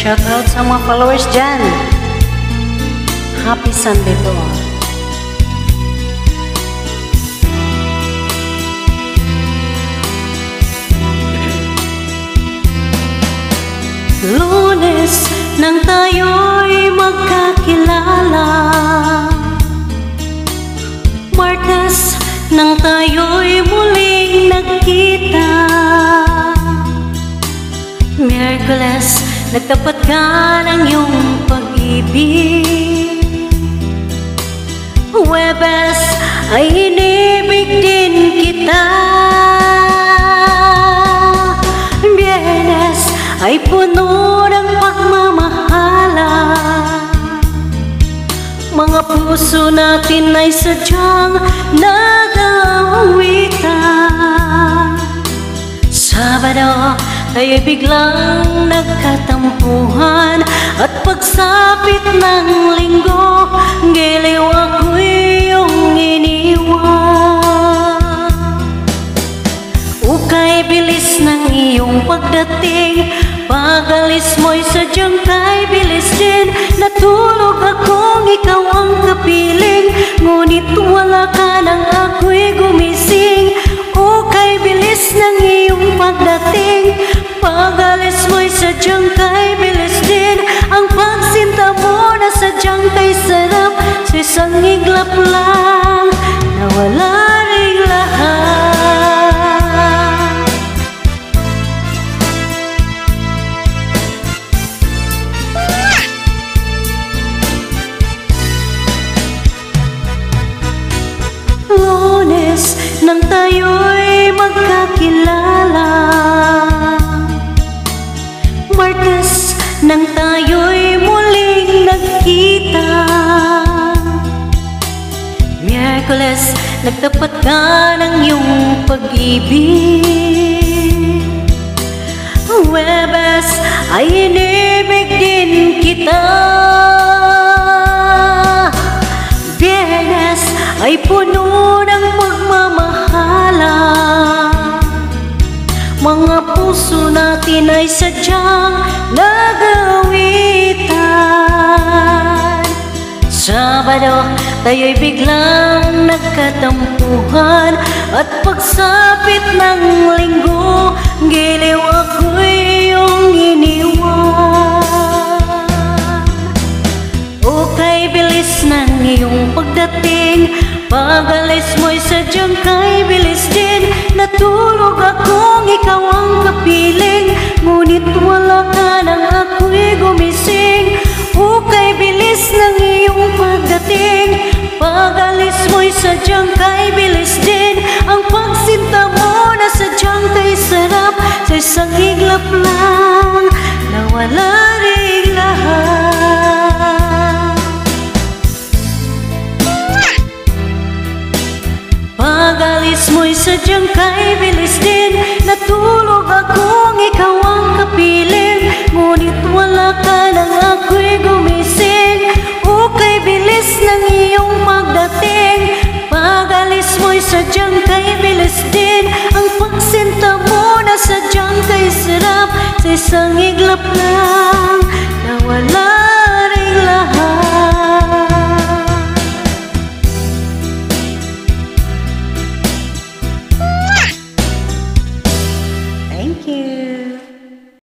shoutout sa mga followers dyan. Happy Sunday to all. Lunes nang tayo'y magkakilala, Martes nang tayo'y muling nagkita, Miyerkules nagtapat ka ng iyong pag-ibig, Huwebes ay inibig din kita, Biyernes ay puno ng pagmamahalan, mga puso natin ay sadyang nag-aawitan. Sabado tayo'y biglang nagkatampuhan, at pagsapit ng linggo, giliw ako'y iyong iniwan. Ukay bilis ng iyong pagdating, pag-alis mo'y sadyang kay bilis din. Natulog akong ikaw ang kapiling, ngunit wala ka nang ako'y gumising. Ukay bilis ng iyong pagdating, pag-alis mo'y sadyang kay bilis din. Ang pagsinta mo na sadyang kay sarap, sa isang iglap lang nawala ring lahat. Lunes nang tayo'y magkakilala, Martes nang tayo'y muling nagkita, Miyerkules nagtapat ka ng iyong pag-ibig, Huwebes ay inibig din kita, Biyernes ay puno ng pagmamahalan, mga puso natin ay sadyang nag-aawitan. Sabado tayo'y biglang nagkatampuhan, at pagsapit ng linggo, giliw ako'y iyong iniwan. Ukay bilis ng iyong pagdating, pag-alis mo'y sadyang kay bilis din. Natulog akong ikaw ang kapiling, ngunit wala ka nang ako'y gumising. Ukay bilis ng iyong pagdating, pag-alis mo'y sadyang kay bilis din. Ang pagsinta mo na sadyang kay sarap, sa isang iglap lang nawala ring lahat. Pag-alis mo'y sadyang kay bilis din. Natulog akong ikaw ang kapiling, ngunit wala ka nang ako'y gumising. Ukay bilis ng iyong pagdating, pag-alis mo'y sadyang kay bilis din. Ang pagsinta mo na sadyang kay sarap, sa isang iglap lang nawala ring lahat. Thank you.